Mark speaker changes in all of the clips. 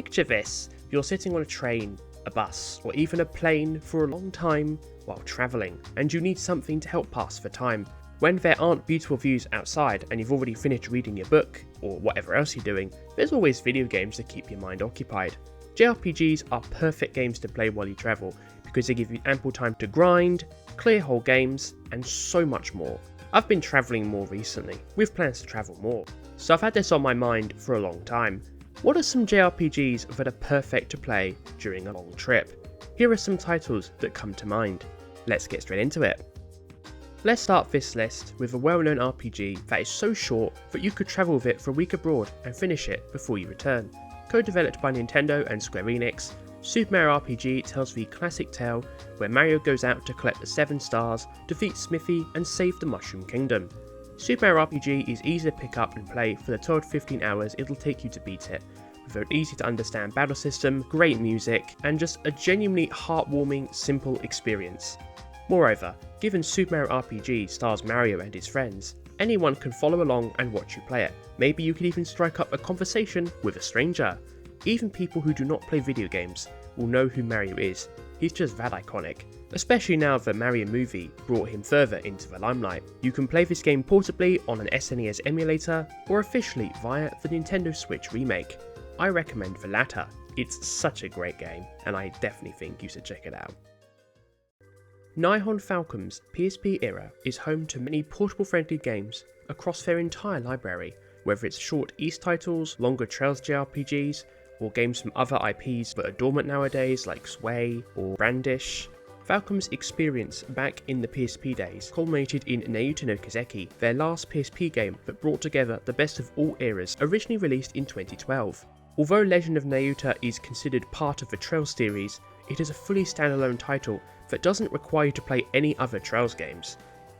Speaker 1: Picture this, you're sitting on a train, a bus, or even a plane for a long time while travelling, and you need something to help pass the time. When there aren't beautiful views outside and you've already finished reading your book, or whatever else you're doing, there's always video games to keep your mind occupied. JRPGs are perfect games to play while you travel, because they give you ample time to grind, clear whole games, and so much more. I've been travelling more recently, with plans to travel more, so I've had this on my mind for a long time. What are some JRPGs that are perfect to play during a long trip? Here are some titles that come to mind. Let's get straight into it. Let's start this list with a well-known RPG that is so short that you could travel with it for a week abroad and finish it before you return. Co-developed by Nintendo and Square Enix, Super Mario RPG tells the classic tale where Mario goes out to collect the 7 stars, defeat Smithy, and save the Mushroom Kingdom. Super Mario RPG is easy to pick up and play for the 12 to 15 hours it'll take you to beat it, with an easy to understand battle system, great music, and just a genuinely heartwarming, simple experience. Moreover, given Super Mario RPG stars Mario and his friends, anyone can follow along and watch you play it. Maybe you could even strike up a conversation with a stranger. Even people who do not play video games will know who Mario is. He's just that iconic. Especially now that Mario movie brought him further into the limelight. You can play this game portably on an SNES emulator or officially via the Nintendo Switch remake. I recommend the latter. It's such a great game, and I definitely think you should check it out. Nihon Falcom's PSP era is home to many portable friendly games across their entire library, whether it's short East titles, longer Trails JRPGs, or games from other IPs that are dormant nowadays like Sway or Brandish. Falcom's experience back in the PSP days culminated in Nayuta no Kazeki, their last PSP game that brought together the best of all eras, originally released in 2012. Although Legend of Nayuta is considered part of the Trails series, it is a fully standalone title that doesn't require you to play any other Trails games.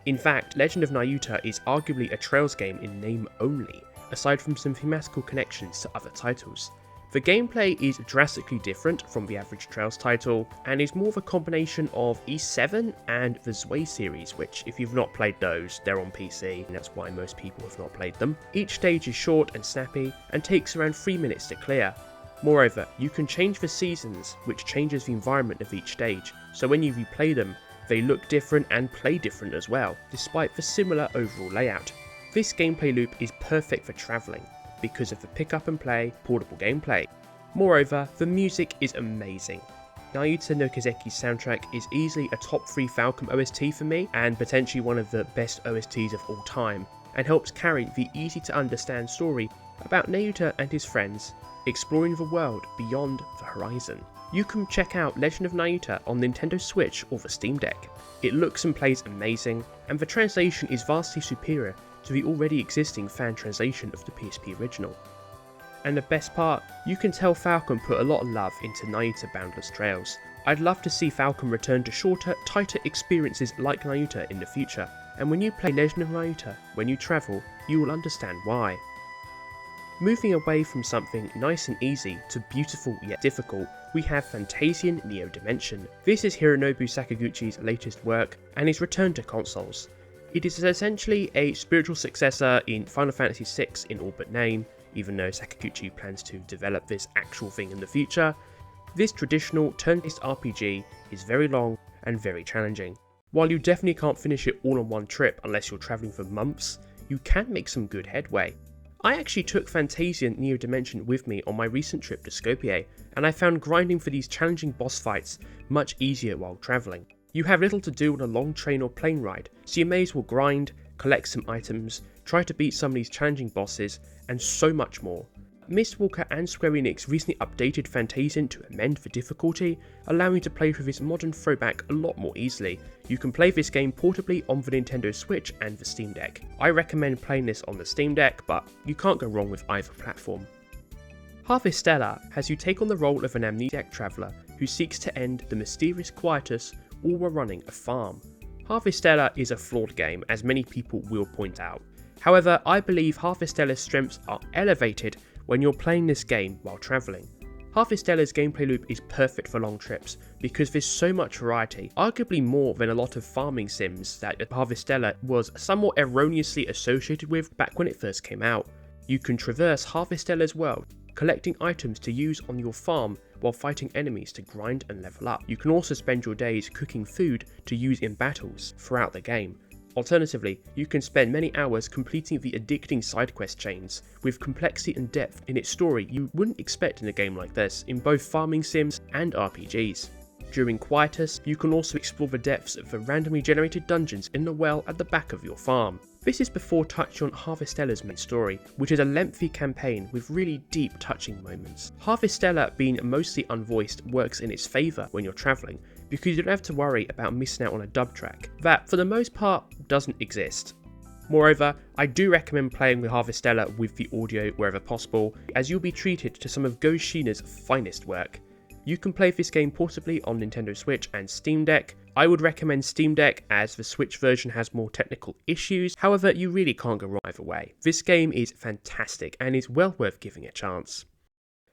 Speaker 1: In fact, Legend of Nayuta is arguably a Trails game in name only, aside from some thematical connections to other titles. The gameplay is drastically different from the average Trails title, and is more of a combination of E7 and the Zwei series, which if you've not played those, they're on PC, and that's why most people have not played them. Each stage is short and snappy, and takes around 3 minutes to clear. Moreover, you can change the seasons, which changes the environment of each stage, so when you replay them, they look different and play different as well, despite the similar overall layout. This gameplay loop is perfect for travelling, because of the pick up and play, portable gameplay. Moreover, the music is amazing. Nayuta no Kazeki's soundtrack is easily a top 3 Falcom OST for me, and potentially one of the best OSTs of all time, and helps carry the easy to understand story about Nayuta and his friends, exploring the world beyond the horizon. You can check out Legend of Nayuta on Nintendo Switch or the Steam Deck. It looks and plays amazing, and the translation is vastly superior to the already existing fan translation of the PSP original. And the best part, you can tell Falcom put a lot of love into Nayuta Boundless Trails. I'd love to see Falcom return to shorter, tighter experiences like Nayuta in the future, and when you play Legend of Nayuta, when you travel, you will understand why. Moving away from something nice and easy to beautiful yet difficult, we have Fantasian Neo Dimension. This is Hironobu Sakaguchi's latest work, and his return to consoles. It is essentially a spiritual successor in Final Fantasy VI in all but name, even though Sakaguchi plans to develop this actual thing in the future. This traditional turn-based RPG is very long and very challenging. While you definitely can't finish it all on one trip unless you're travelling for months, you can make some good headway. I actually took Fantasian Neo Dimension with me on my recent trip to Skopje, and I found grinding for these challenging boss fights much easier while travelling. You have little to do on a long train or plane ride, so you may as well grind, collect some items, try to beat some of these challenging bosses, and so much more. Mistwalker and Square Enix recently updated Fantasian to amend the difficulty, allowing you to play through this modern throwback a lot more easily. You can play this game portably on the Nintendo Switch and the Steam Deck. I recommend playing this on the Steam Deck, but you can't go wrong with either platform. Harvestella has you take on the role of an amnesiac traveller who seeks to end the mysterious quietus all while running a farm. Harvestella is a flawed game, as many people will point out. However, I believe Harvestella's strengths are elevated when you're playing this game while travelling. Harvestella's gameplay loop is perfect for long trips because there's so much variety, arguably more than a lot of farming sims that Harvestella was somewhat erroneously associated with back when it first came out. You can traverse Harvestella's world, collecting items to use on your farm while fighting enemies to grind and level up. You can also spend your days cooking food to use in battles throughout the game. Alternatively, you can spend many hours completing the addicting side quest chains, with complexity and depth in its story you wouldn't expect in a game like this in both farming sims and RPGs. During Quietus, you can also explore the depths of the randomly generated dungeons in the well at the back of your farm. This is before touching on Harvestella's main story, which is a lengthy campaign with really deep touching moments. Harvestella, being mostly unvoiced, works in its favour when you're travelling, because you don't have to worry about missing out on a dub track that, for the most part, doesn't exist. Moreover, I do recommend playing with Harvestella with the audio wherever possible, as you'll be treated to some of Ghost Sheena's finest work. You can play this game portably on Nintendo Switch and Steam Deck. I would recommend Steam Deck as the Switch version has more technical issues, however you really can't go wrong either way. This game is fantastic and is well worth giving a chance.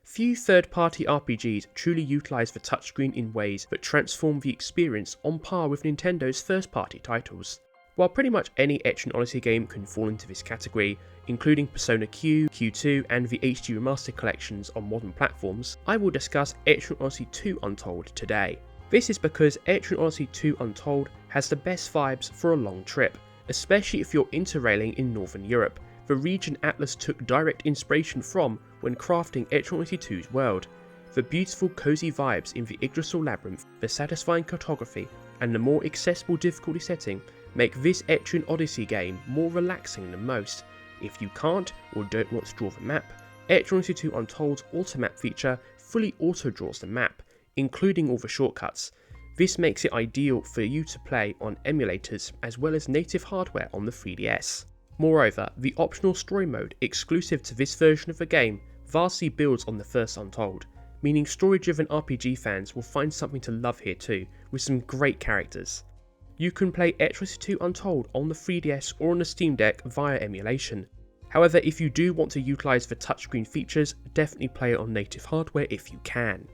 Speaker 1: Few third-party RPGs truly utilise the touchscreen in ways that transform the experience on par with Nintendo's first-party titles. While pretty much any Etrian Odyssey game can fall into this category, including Persona Q, Q2 and the HD Remastered collections on modern platforms, I will discuss Etrian Odyssey 2 Untold today. This is because Etrian Odyssey 2 Untold has the best vibes for a long trip, especially if you're interrailing in Northern Europe, the region Atlas took direct inspiration from when crafting Etrian Odyssey 2's world. The beautiful cozy vibes in the Yggdrasil Labyrinth, the satisfying cartography, and the more accessible difficulty setting make this Etrian Odyssey game more relaxing than most. If you can't or don't want to draw the map, Etrian Odyssey 2 Untold's auto-map feature fully auto-draws the map, including all the shortcuts. This makes it ideal for you to play on emulators as well as native hardware on the 3DS. Moreover, the optional story mode exclusive to this version of the game vastly builds on the first Untold, meaning story-driven RPG fans will find something to love here too, with some great characters. You can play Etrian Odyssey 2 Untold on the 3DS or on the Steam Deck via emulation. However, if you do want to utilise the touchscreen features, definitely play it on native hardware if you can.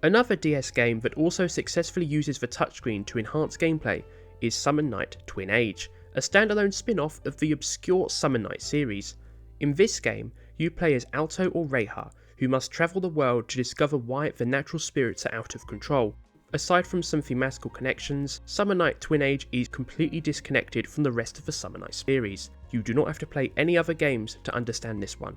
Speaker 1: Another DS game that also successfully uses the touchscreen to enhance gameplay is Summon Night Twin Age, a standalone spin-off of the obscure Summon Night series. In this game, you play as Alto or Reiha, who must travel the world to discover why the natural spirits are out of control. Aside from some thematical connections, Summon Night Twin Age is completely disconnected from the rest of the Summon Night series. You do not have to play any other games to understand this one.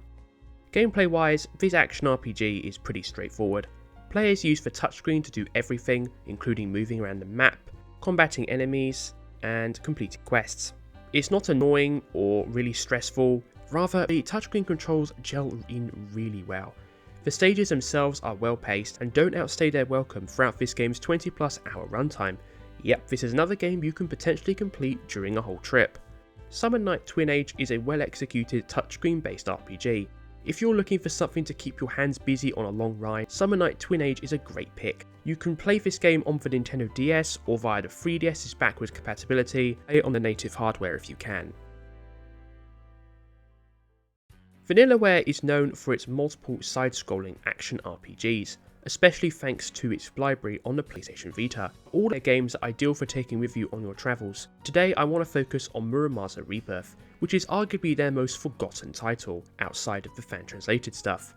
Speaker 1: Gameplay wise, this action RPG is pretty straightforward. Players use the touchscreen to do everything, including moving around the map, combating enemies, and completing quests. It's not annoying or really stressful, rather the touchscreen controls gel in really well. The stages themselves are well paced and don't outstay their welcome throughout this game's 20+ hour runtime. Yep, this is another game you can potentially complete during a whole trip. Summon Night Twin Age is a well executed touchscreen based RPG. If you're looking for something to keep your hands busy on a long ride, Summon Night Twin Age is a great pick. You can play this game on the Nintendo DS or via the 3DS's backwards compatibility, play it on the native hardware if you can. Vanillaware is known for its multiple side-scrolling action RPGs, especially thanks to its library on the PlayStation Vita. All their games are ideal for taking with you on your travels. Today I want to focus on Muramasa Rebirth, which is arguably their most forgotten title, outside of the fan-translated stuff.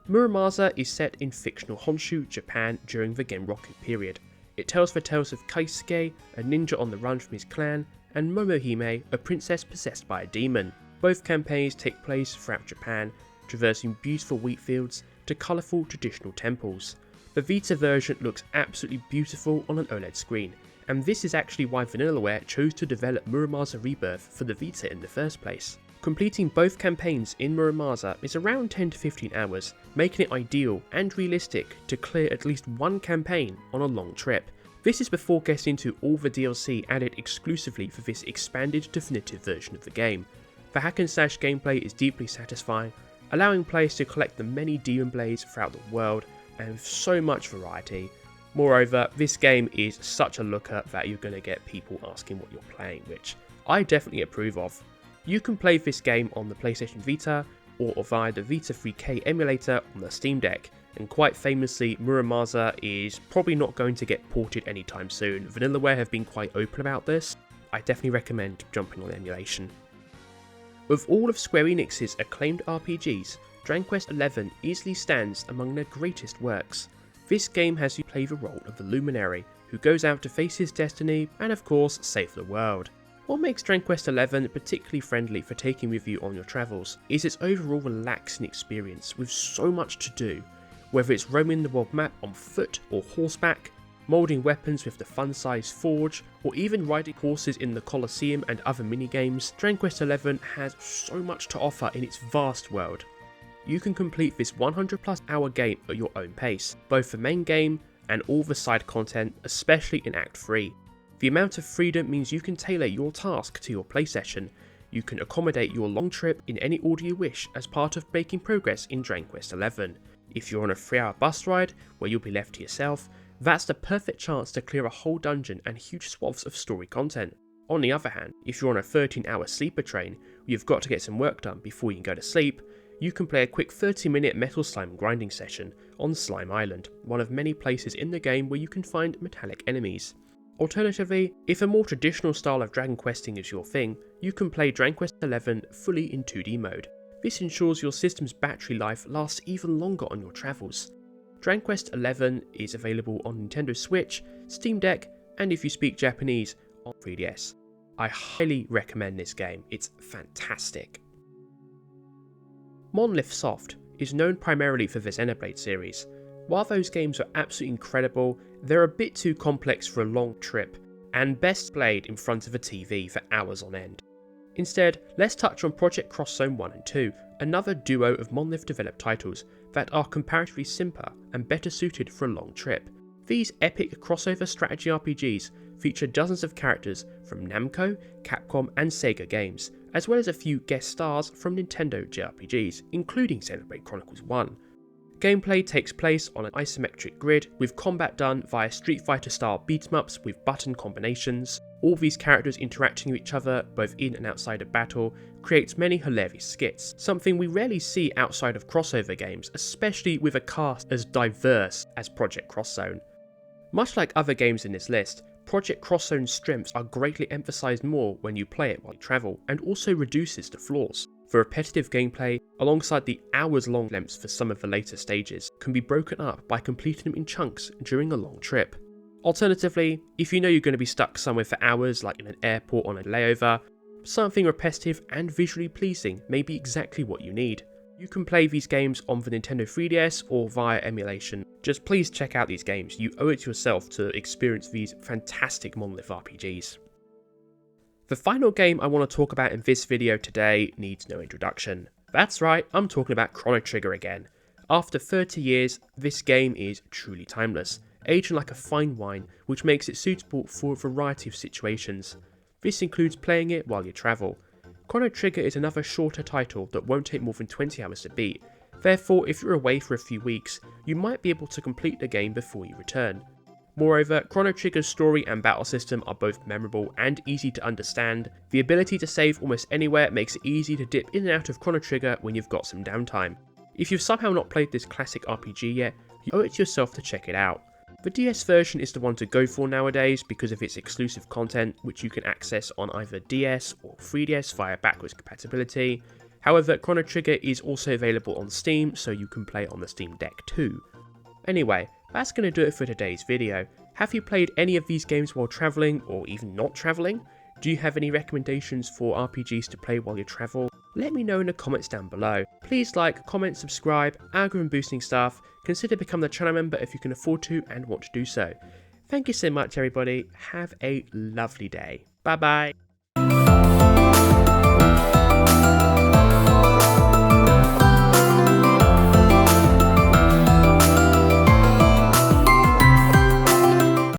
Speaker 1: Muramasa is set in fictional Honshu, Japan during the Genroku period. It tells the tales of Kaisuke, a ninja on the run from his clan, and Momohime, a princess possessed by a demon. Both campaigns take place throughout Japan, traversing beautiful wheat fields to colourful traditional temples. The Vita version looks absolutely beautiful on an OLED screen, and this is actually why Vanillaware chose to develop Muramasa Rebirth for the Vita in the first place. Completing both campaigns in Muramasa is around 10 to 15 hours, making it ideal and realistic to clear at least one campaign on a long trip. This is before getting into all the DLC added exclusively for this expanded definitive version of the game. The hack and slash gameplay is deeply satisfying, allowing players to collect the many demon blades throughout the world, and with so much variety. Moreover, this game is such a looker that you're going to get people asking what you're playing, which I definitely approve of. You can play this game on the PlayStation Vita or via the Vita 3K emulator on the Steam Deck, and quite famously Muramasa is probably not going to get ported anytime soon. Vanillaware have been quite open about this. I definitely recommend jumping on emulation. Of all of Square Enix's acclaimed RPGs, Dragon Quest XI easily stands among their greatest works. This game has you play the role of the Luminary, who goes out to face his destiny and of course save the world. What makes Dragon Quest XI particularly friendly for taking with you on your travels is its overall relaxing experience with so much to do, whether it's roaming the world map on foot or horseback, moulding weapons with the fun-sized forge, or even riding horses in the Colosseum and other minigames. Dragon Quest XI has so much to offer in its vast world. You can complete this 100+ hour game at your own pace, both the main game and all the side content, especially in Act 3. The amount of freedom means you can tailor your task to your play session. You can accommodate your long trip in any order you wish as part of making progress in Dragon Quest XI. If you're on a 3-hour bus ride where you'll be left to yourself, that's the perfect chance to clear a whole dungeon and huge swaths of story content. On the other hand, if you're on a 13-hour sleeper train where you've got to get some work done before you can go to sleep, you can play a quick 30-minute Metal Slime grinding session on Slime Island, one of many places in the game where you can find metallic enemies. Alternatively, if a more traditional style of Dragon Questing is your thing, you can play Dragon Quest XI fully in 2D mode. This ensures your system's battery life lasts even longer on your travels. Dragon Quest XI is available on Nintendo Switch, Steam Deck, and if you speak Japanese, on 3DS. I highly recommend this game, it's fantastic. Monolith Soft is known primarily for the Xenoblade series. While those games are absolutely incredible, they're a bit too complex for a long trip, and best played in front of a TV for hours on end. Instead, let's touch on Project Cross Zone 1 and 2, another duo of Monolith developed titles that are comparatively simpler and better suited for a long trip. These epic crossover strategy RPGs feature dozens of characters from Namco, Capcom and Sega games, as well as a few guest stars from Nintendo JRPGs, including Xenoblade Chronicles 1. Gameplay takes place on an isometric grid, with combat done via Street Fighter style beat-em-ups with button combinations. All these characters interacting with each other both in and outside of battle creates many hilarious skits, something we rarely see outside of crossover games, especially with a cast as diverse as Project Cross Zone. Much like other games in this list, Project Cross Zone's strengths are greatly emphasised more when you play it while you travel, and also reduces the flaws. The repetitive gameplay, alongside the hours-long lengths for some of the later stages, can be broken up by completing them in chunks during a long trip. Alternatively, if you know you're going to be stuck somewhere for hours, like in an airport on a layover, something repetitive and visually pleasing may be exactly what you need. You can play these games on the Nintendo 3DS or via emulation. Just please check out these games, you owe it to yourself to experience these fantastic Monolith RPGs. The final game I want to talk about in this video today needs no introduction. That's right, I'm talking about Chrono Trigger again. After 30 years, this game is truly timeless, aging like a fine wine, which makes it suitable for a variety of situations. This includes playing it while you travel. Chrono Trigger is another shorter title that won't take more than 20 hours to beat, therefore if you're away for a few weeks, you might be able to complete the game before you return. Moreover, Chrono Trigger's story and battle system are both memorable and easy to understand. The ability to save almost anywhere makes it easy to dip in and out of Chrono Trigger when you've got some downtime. If you've somehow not played this classic RPG yet, you owe it to yourself to check it out. The DS version is the one to go for nowadays because of its exclusive content, which you can access on either DS or 3DS via backwards compatibility. However, Chrono Trigger is also available on Steam, so you can play on the Steam Deck too. Anyway, that's going to do it for today's video. Have you played any of these games while travelling, or even not travelling? Do you have any recommendations for RPGs to play while you travel? Let me know in the comments down below. Please like, comment, subscribe, algorithm boosting stuff. Consider becoming a channel member if you can afford to and want to do so. Thank you so much everybody, have a lovely day. Bye bye.